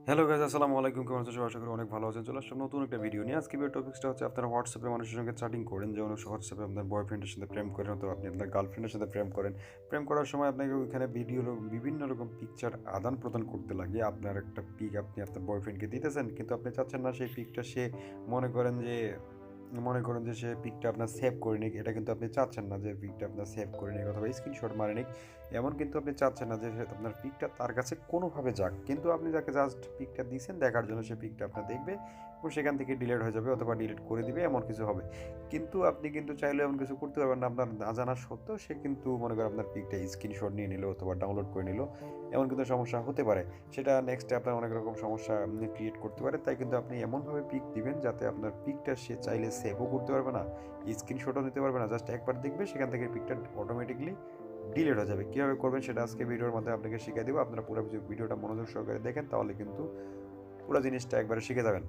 Hello guys, আসসালামু আলাইকুম। কেমন আছেন সবাই? আশা করি অনেক ভালো আছেন। চলে আসলাম নতুন একটা ভিডিও নিয়ে। আজকে ভিডিও টপিকসটা হচ্ছে আপনারা হোয়াটসঅ্যাপে মানুষের সঙ্গে চ্যাটিং করেন, যেমন হোয়াটসঅ্যাপে আপনার বয়ফ্রেন্ডের সাথে প্রেম করেন অথবা আপনি আপনার গার্লফ্রেন্ডের সাথে প্রেম করেন। প্রেম করার সময় আপনাকে ওইখানে বিভিন্ন রকম পিকচার আদান প্রদান করতে লাগে। আপনার একটা পিক আপনি আপনার বয়ফ্রেন্ডকে দিতেছেন, কিন্তু আপনি চাচ্ছেন না সেই পিকটা সে মনে করেন যে মনে করেন যে সে পিকটা আপনার সেভ করে নিক। এটা কিন্তু আপনি চাচ্ছেন না যে পিকটা আপনার সেভ করে নিক অথবা স্ক্রিনশট মারে নিক। এমন কিন্তু আপনি চাচ্ছেন না যে আপনার পিকটা তার কাছে কোনোভাবে যাক, কিন্তু আপনি যাকে জাস্ট পিকটা দিয়েছেন দেখার জন্য, সে পিকটা আপনার দেখবে এবং সেখান থেকে ডিলিট হয়ে যাবে অথবা ডিলিট করে দিবে, এমন কিছু হবে। কিন্তু আপনি কিন্তু চাইলে এমন কিছু করতে পারবেন না। আপনার না জানা সত্ত্বেও সে কিন্তু মনে করেন আপনার পিকটা স্ক্রিনশট নিয়ে নিল অথবা ডাউনলোড করে নিল, এমন কিন্তু সমস্যা হতে পারে। সেটা নেক্সটে আপনার অনেক রকম সমস্যা ক্রিয়েট করতে পারে। তাই কিন্তু আপনি এমনভাবে পিক দিবেন যাতে আপনার পিকটা সে চাইলে সেভও করতে পারবে না, স্ক্রিনশটও নিতে পারবে না। জাস্ট একবার দেখবে, সেখান থেকে পিকটা অটোমেটিকলি ডিলিট হয়ে যাবে। কীভাবে করবেন সেটা আজকে ভিডিওর মধ্যে আপনাকে শিখিয়ে দেবো। আপনারা পুরো ভিডিওটা মনোযোগ সহকারে দেখেন, তাহলে কিন্তু পুরো জিনিসটা একবারে শিখে যাবেন।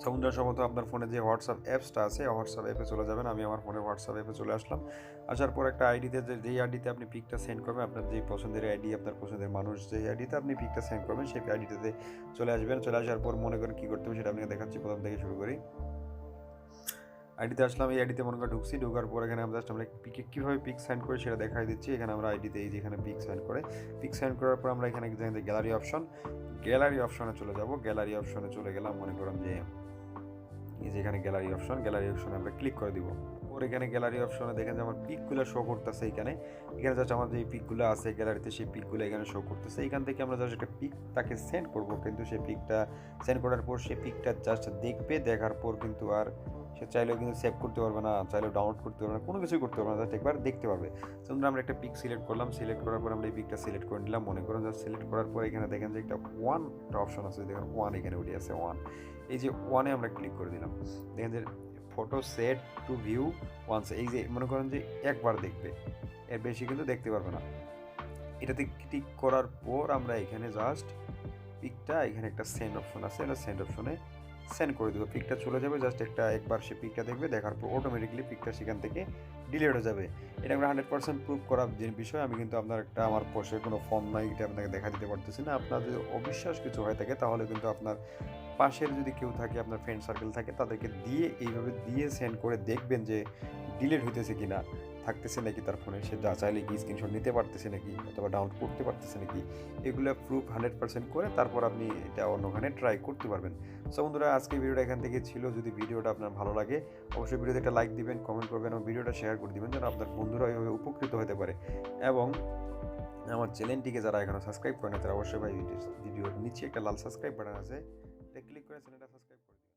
সমুদ্র সম্ভবত আপনার ফোনে যে হোয়াটসঅ্যাপ অ্যাপসটা আছে, হোয়াটসঅ্যাপ অ্যাপে চলে যাবেন। আমি আমার ফোনে হোয়াটসঅ্যাপ অ্যাপে চলে আসলাম। আসার পর একটা আইডিতে, যেই আইডিতে আপনি পিকটা সেন্ড করবেন, আপনার যেই পছন্দের আইডি, আপনার পছন্দের মানুষ যেই আইডিতে আপনি পিকটা সেন্ড করবেন, সেই আইডিতে চলে আসবেন। চলে আসার পর মনে করেন কী করতে হবে সেটা আপনাকে দেখাচ্ছি। প্রথম থেকে শুরু করি। আইডিতে আসলাম। এই আইডিতে মনে করেন ঢুকছি। ঢোকার পর এখানে আমরা জাস্ট আমরা পিকে কীভাবে পিক সেন্ড করি সেটা দেখাই দিচ্ছি। এখানে আমরা আইডিতে এই যে এখানে পিক সেন্ড করে, পিক সেন্ড করার পর আমরা এখানে গ্যালারি অপশন, গ্যালারি অপশনে চলে যাব। গ্যালারি অপশনে চলে গেলাম। মনে করেন যে এই যে এখানে গ্যালারি অপশন, গ্যালারি অপশনে আমরা ক্লিক করে দিব। ওর এখানে গ্যালারি অপশনে দেখেন যে আমার পিকগুলো শো করতেছে। এখানে এখানে জাস্ট আমার যে পিকগুলো আছে গ্যালারিতে, সেই পিকগুলো এখানে শো করতেছে। এখান থেকে আমরা জাস্ট একটা পিক তাকে সেন্ড করব, কিন্তু সেই পিকটা সেন্ড করার পর সেই পিকটা জাস্ট দেখবে। দেখার পর কিন্তু আর সে চাইলেও কিন্তু সেভ করতে পারবে না, চাইলেও ডাউনলোড করতে পারবে না, কোনো কিছুই করতে পারবে না। জাস্ট একবার দেখতে পারবে। যেমন আমরা একটা পিক সিলেক্ট করলাম, সিলেক্ট করার পর আমরা এই পিকটা সিলেক্ট করে নিলাম। মনে করুন জাস্ট সিলেক্ট করার পর এখানে দেখেন যে একটা ওয়ান একটা অপশন আছে, দেখেন ওয়ান এখানে উঠে আছে ওয়ান। এই যে ওয়ানে আমরা ক্লিক করে দিলাম। দেখেন যে photo set to view once, এই যে মনে করেন যে একবার দেখবে, এর বেশি কিন্তু দেখতে পারবে না। এটাতে ক্লিক করার পর আমরা এখানে জাস্ট পিকটা, এখানে একটা সেন্ড অপশন আছে, এটা সেন্ড অপশনে সেন্ড করে দেবো। পিকটা চলে যাবে। জাস্ট একবার সে পিকটা দেখবে, দেখার পর অটোমেটিকলি পিকটা সেখান থেকে ডিলিট হয়ে যাবে। এটা আমরা 100% প্রুভ করার যে বিষয়। আমি কিন্তু আপনার একটা আমার পোস্টের কোনো ফর্ম নাই, এটা আপনাকে দেখা দিতে পারতেছি না। আপনার যদি অবিশ্বাস কিছু হয়ে থাকে, তাহলে কিন্তু আপনার পাশের যদি কেউ থাকে, আপনার ফ্রেন্ড সার্কেল থাকে, তাদেরকে দিয়ে এইভাবে দিয়ে সেন্ড করে দেখবেন যে ডিলিট হইতেছে কি না, থাকতেছে নাকি তার ফোনে, সে যা চাইলে কি স্ক্রিনশট নিতে পারতেছে নাকি অথবা ডাউনলোড করতে পারতেছে নাকি। এগুলো প্রুফ 100% করে তারপর আপনি এটা অন্যখানে ট্রাই করতে পারবেন। সো বন্ধুরা, আজকে ভিডিওটা এখান থেকে ছিল। যদি ভিডিওটা আপনার ভালো লাগে, অবশ্যই ভিডিওতে একটা লাইক দিবেন, কমেন্ট করবেন এবং ভিডিওটা শেয়ার করে দিবেন, যেন আপনার বন্ধুরা এইভাবে উপকৃত হতে পারে। এবং আমার চ্যানেলটিকে যারা এখনও সাবস্ক্রাইব করে না, তারা অবশ্যই ভাই ভিডিওর নিচে একটা লাল সাবস্ক্রাইব বাটন আছে, এটা ক্লিক করে চ্যানেলটা সাবস্ক্রাইব করে দিন।